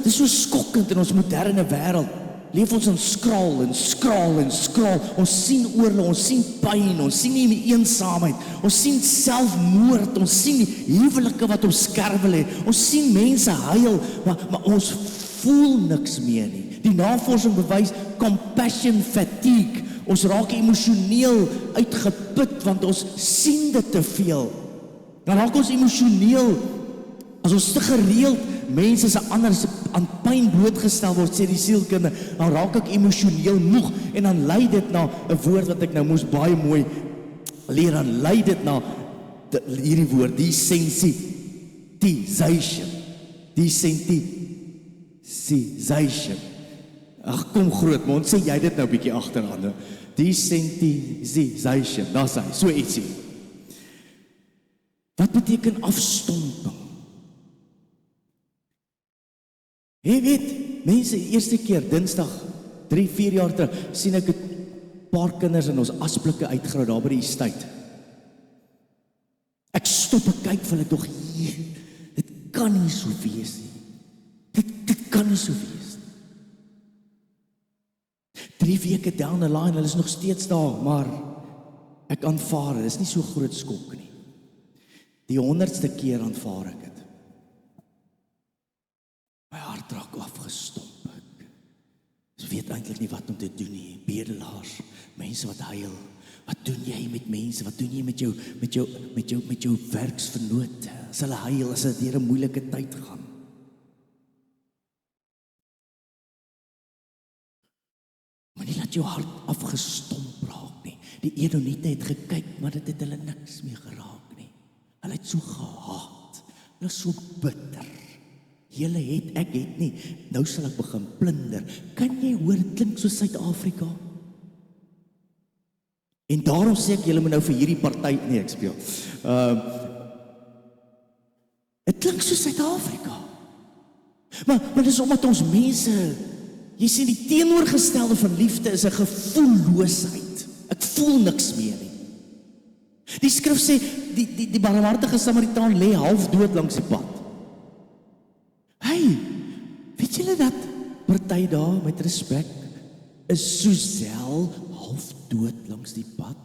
is so skokkend in ons moderne wêreld. leef ons in skraal en skraal en skraal. Ons sien oorlog, ons sien pyn, ons sien nie eensaamheid, ons sien selfmoord, ons sien huwelike wat op skerwe lê, ons sien mense huil, maar ons voel niks meer nie. Die navorsing bewys compassion fatigue. Ons raak emosioneel uitgeput want ons sien dit te veel. Dan raak ons emosioneel as ons te gereeld mense se anders aan pyn blootgestel word, sê die sielkunde, dan raak ek emosioneel moeg en dan lei dit na 'n woord wat ek nou moes baie mooi leer, dan lei dit na hierdie woord, desensitization. Desensitization. Ag, kom groot mond, sê jy dit nou bietjie agteraan. Desensitization, daar's hy, so ietsie. Wat beteken afstomping? Jy weet, mense, eerste keer, Dinsdag, 3-4 jaar terug, sien ek 'n paar kinders in ons asblikke uitgrawe daar by die estate. Ek stop en kyk vir hulle, tog, dit kan nie so wees nie. Dit kan nie so wees nie. 3 weke down the line, hulle is nog steeds daar, maar ek aanvaar dit, is nie so groot skok nie. Die 100ste keer aanvaar ek dit. My hart raak afgestomp. Ek weet eintlik nie wat om te doen nie. Bedelaars, mense wat huil. Wat doen jy met mense? Wat doen jy met jou werksvernoot? As hulle huil, as hulle deur 'n moeilike tyd gaan. Maar nie laat jou hart afgestomp raak nie. Die Edomite het gekyk, maar dit het hulle niks meer geraak nie. Hulle het so gehaat. Hulle is so bitter. Julle het, ek het nie. Nou sal ek begin plunder. Kan jy hoor, dit klink so Suid-Afrika? En daarom sê ek, julle moet nou vir hierdie party, nee, ek speel. Het klink so Suid-Afrika. Maar dis omdat ons mense, jy sien die teenoorgestelde van liefde is 'n gevoelloosheid. Ek voel niks meer nie. Die skrif sê, die barmhartige Samaritaan lê half dood langs die pad. Hey, weet julle dat party daar met respek is Suzelle half dood langs die pad?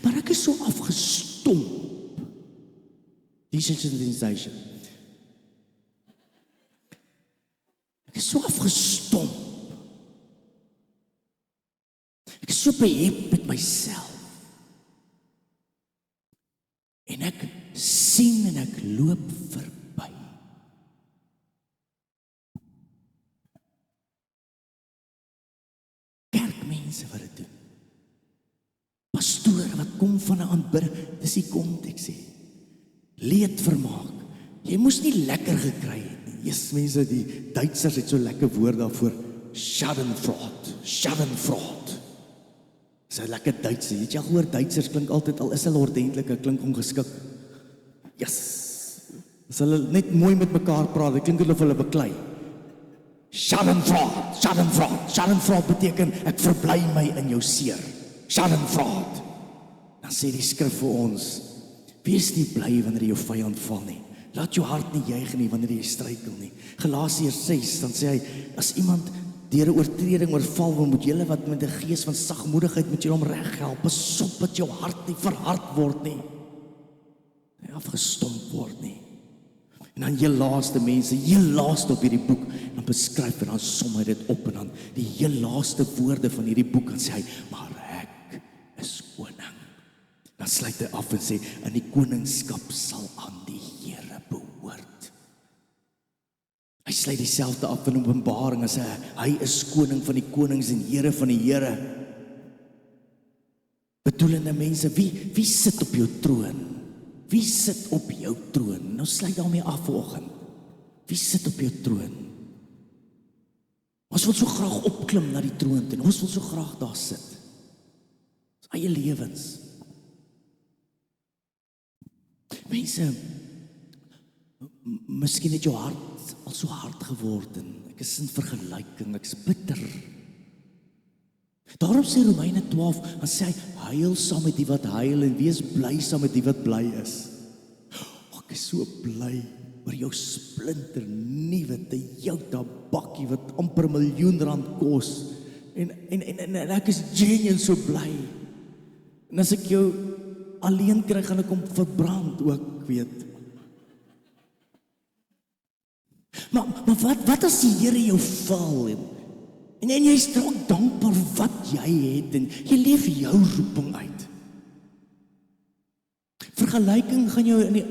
Maar ek is so afgestomp. Desensitization. Ek is so afgestomp. Ek is so behep met myself. En ek sien en ek loop verby. Kerkmense wat dit doen. Pastore wat kom van 'n aanbidding, dis die konteks hè. Leedvermaak. Jy moes nie lekker gekry het nie. Jesus, mense, die Duitsers het so lekker woord daarvoor. Schadenfreude. Dis 'n lekker Duits. Het jy al gehoor Duitsers klink altyd, al is hulle ordentlik, klink ongeskik. Yes. As hulle net mooi met mekaar praat, dit klink of hulle beklei. Schadenfreude beteken ek verbly my in jou seer. Schadenfreude. Dan sê die skrif vir ons, wees nie bly wanneer jy jou vyand val nie. Laat jou hart nie juig nie wanneer jy struikel nie. Galasiërs 6, dan sê hy, as iemand deur 'n oortreding oorval word, moet julle wat met 'n gees van sagmoedigheid met julle hom reghelp. Pas op dat jou hart nie verhard word nie. Nie afgestomp word nie. En dan heel laaste mense, heel laaste op hierdie boek, dan beskryf en dan som hy dit op en dan die heel laaste woorde van hierdie boek, dan sê hy, maar ek is koning. Dan sluit hy af en sê, in die koningskap sal aan die Here behoort. Hy sluit dieselfde af in Openbaring en sê, hy is koning van die konings en Here van die Here. Bedoelende mense, wie sit op jou troon? Wie sit op jou troon? Nou sluit daarmee af vanoggend. Wie sit op jou troon? Ons wil so graag opklim na die troon toe. Ons wil so graag daar sit. Ons eie lewens. Mense, miskien het jou hart al so hard geword en ek is in vergelyking, ek is bitter. Daarom sê Romeine 12, dan sê hy, huil saam met die wat huil en wees bly saam met die wat bly is. Ek is so bly oor jou splinter nuwe Toyota bakkie wat amper R1 miljoen kos. En ek is genuine so bly. En as ek jou alleen kry, gaan ek hom verbrand ook, weet. Maar wat as die Here jou val en jy is dalk dankbaar wat jy het en jy leef jou roeping uit. Vergelyking gaan jou in die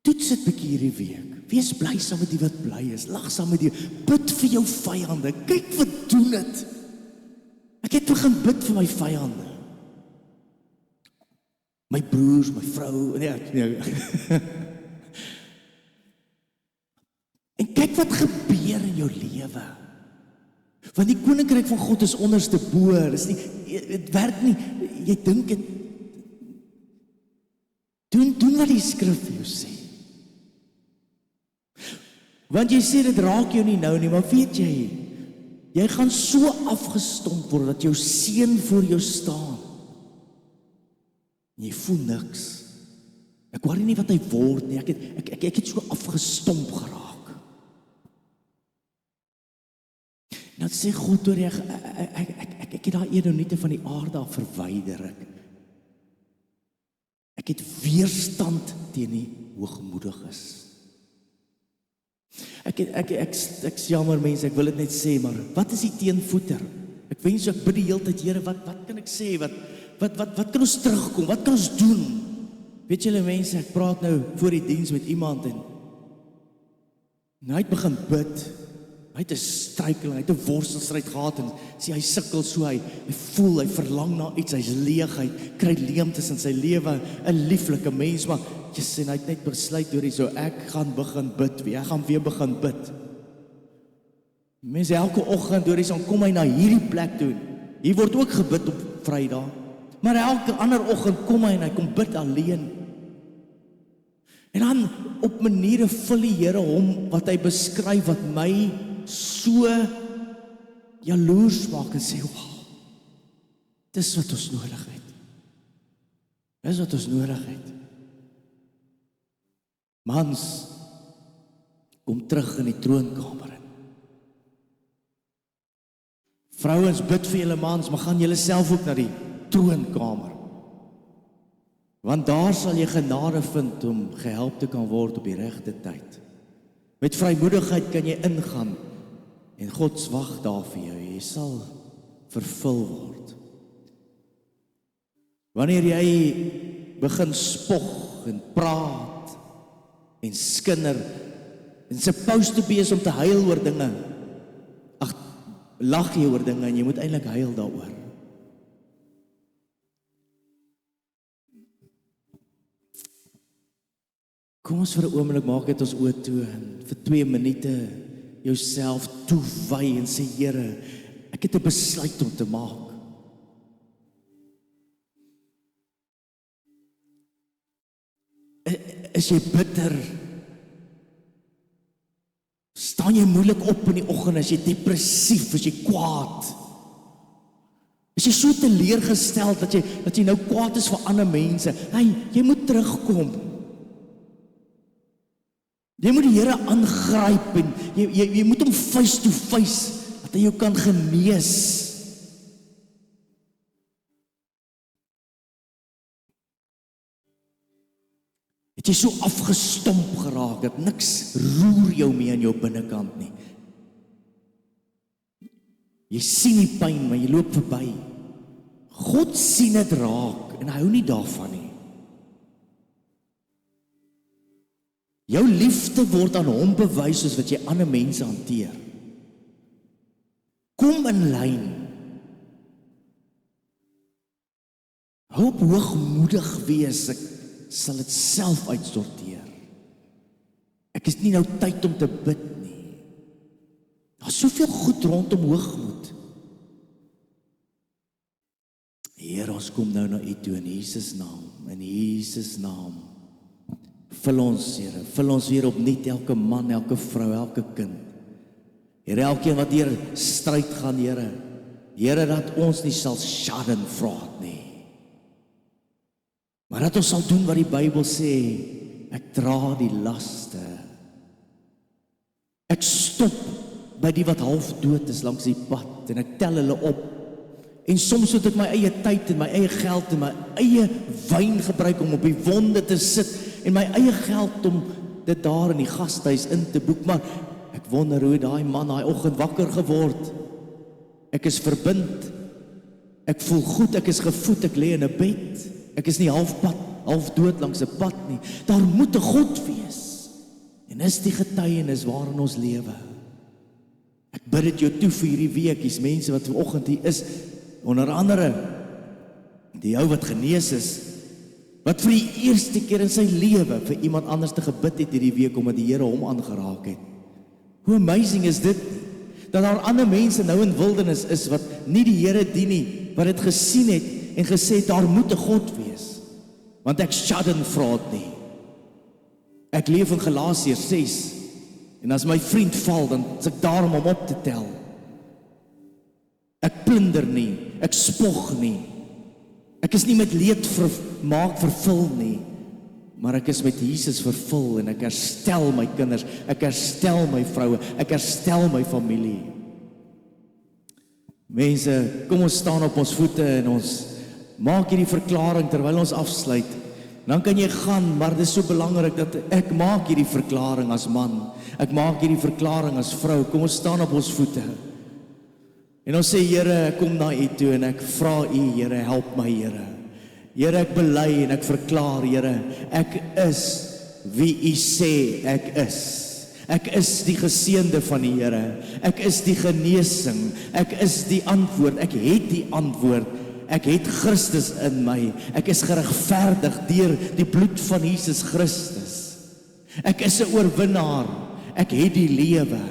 toets dit bietjie hierdie week. Wees bly saam met die wat bly is, lag saam met die, bid vir jou vyande, kyk wat doen dit. Ek het begin bid vir my vyande. My broers, my vrou, nee. En kyk wat gebeur in jou lewe. Want die koninkryk van God is onderste bo, dit werk nie, jy dink het, doen wat die skrif vir jou sê. Want jy sê dit raak jou nie nou nie, maar weet jy gaan so afgestomp word, dat jou seun voor jou staan. En jy voel niks. Ek worry nie wat hy word nie, ek het so afgestomp geraak. En dan sê God, hoor, ek het daar Edomite van die aarde af verwyder. Ek het weerstand teen die hoogmoediges. Ek jammer mense, ek wil dit net sê, maar wat is die teenvoeter? Ek wens ek bid die hele tyd, Here, wat kan ek sê? Wat kan ons terugkom? Wat kan ons doen? Weet julle mense, ek praat nou voor die diens met iemand en hy het begin bid. Hy het 'n struikeling, hy het 'n worstelstryd gehad en sê hy sukkel so, hy voel, hy verlang na iets, hy's leeg, hy kry leemtes in sy lewe, 'n lieflike mens, maar en hy het net besluit deur so, ek gaan begin bid, ek gaan weer begin bid. Mense, elke oggend deur dan kom hy na hierdie plek toe. Hier word ook gebid op Vrydag, maar elke ander oggend kom hy en hy kom bid alleen. En dan op maniere vul die Here hom wat hy beskryf wat my so jaloers maak en sê, wow, dis wat ons nodig het. Dis wat ons nodig het. Mans, kom terug in die troonkamer in. Vrouens, bid vir julle mans, maar gaan julle self ook na die troonkamer. Want daar sal jy genade vind om gehelp te kan word op die regte tyd. Met vrymoedigheid kan jy ingaan en God wag daar vir jou. Jy sal vervul word. Wanneer jy begin spog en praat en skinder en supposed to be is om te huil oor dinge. Ag, lag jy oor dinge en jy moet eintlik huil daaroor. Kom ons vir 'n oomblik maak dit ons oë toe en vir 2 minute jouself toewy en sê, Here, ek het 'n besluit om te maak. Is jy bitter? Staan jy moeilik op in die oggend? Is jy depressief? Is jy kwaad? Is jy so teleurgestel dat jy nou kwaad is vir ander mense? Hey, jy moet terugkom. Jy moet die Here aangryp en jy moet hom face to face, dat hy jou kan genees. Het jy so afgestomp geraak, dat niks roer jou meer in jou binnekant nie. Jy sien die pyn, maar jy loop verby. God sien dit raak, en hy hou nie daarvan nie. Jou liefde word aan hom bewys, soos wat jy ander mense hanteer. Kom in lyn. Hou op hoogmoedig wees, ek sal dit self uitsorteer. Ek is nie nou tyd om te bid nie. Daar's soveel goed rondom hoogmoed. Here, ons kom nou na U toe in Jesus naam, in Jesus naam. Vul ons, Here, vul ons weer opnuut, elke man, elke vrou, elke kind. Here, elkeen wat hier stryd gaan, Here. Here, dat ons nie sal schadenfraud nie. Maar dat ons sal doen wat die Bybel sê, ek dra die laste. Ek stop by die wat half dood is langs die pad, en ek tel hulle op. En soms moet ek my eie tyd, en my eie geld, en my eie wyn gebruik om op die wonde te sit, en my eie geld om dit daar in die gasthuis in te boek, maar ek wonder hoe daai man daai oggend wakker geword. Ek is verbind, ek voel goed, ek is gevoed, ek lê in 'n bed, ek is nie half dood langs 'n pad nie. Daar moet 'n God wees, en is die getuienis waarin ons lewe. Ek bid dit jou toe vir hierdie week, hier's mense wat vanoggend hier is, onder andere die ou wat genees is, wat vir die eerste keer in sy lewe vir iemand anders te gebid het hierdie week, omdat die Here hom aangeraak het. Hoe amazing is dit, dat daar ander mense nou in wildernis is, wat nie die Here dien nie, wat het gesien het, en gesê het, daar moet 'n God wees, want ek shadden vraat nie. Ek leef in Galasiërs 6, en as my vriend val, dan is ek daar om hom op te tel. Ek plunder nie, ek spog nie, ek is nie met leed vervul nie, maar ek is met Jesus vervul, en ek herstel my kinders, ek herstel my vroue, ek herstel my familie. Mense, kom ons staan op ons voete, en ons maak hierdie verklaring terwyl ons afsluit. Dan kan jy gaan, maar dit is so belangrik dat ek maak hierdie verklaring as man, ek maak hierdie verklaring as vrou. Kom ons staan op ons voete, en ons sê, Here, ek kom na U toe, en ek vra U, Here, help my, Here. Here, ek bely en ek verklaar, Here, ek is wie U sê ek is. Ek is die geseënde van die Here. Ek is die genesing. Ek is die antwoord. Ek het die antwoord. Ek het Christus in my. Ek is geregverdig deur die bloed van Jesus Christus. Ek is 'n oorwinnaar. Ek het die lewe.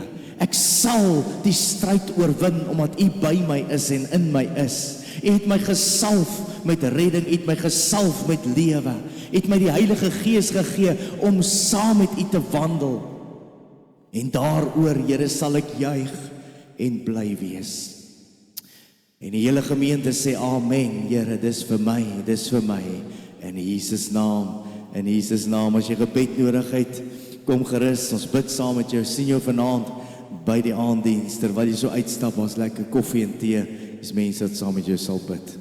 Ek sal die stryd oorwin, omdat U by my is en in my is. U het my gesalf met redding, U het my gesalf met lewe. U het my die Heilige Gees gegee om saam met U te wandel. En daaroor, Here, sal ek juig en bly wees. En die hele gemeente sê amen, Here, dis vir my, dis vir my. In Jesus naam, as jy gebed nodig het, kom gerus, ons bid saam met jou, sien jou vanaand by die aanddiens, terwyl jy so uitstap, ons lekker koffie en tee, dis mense wat saam met jou sal bid.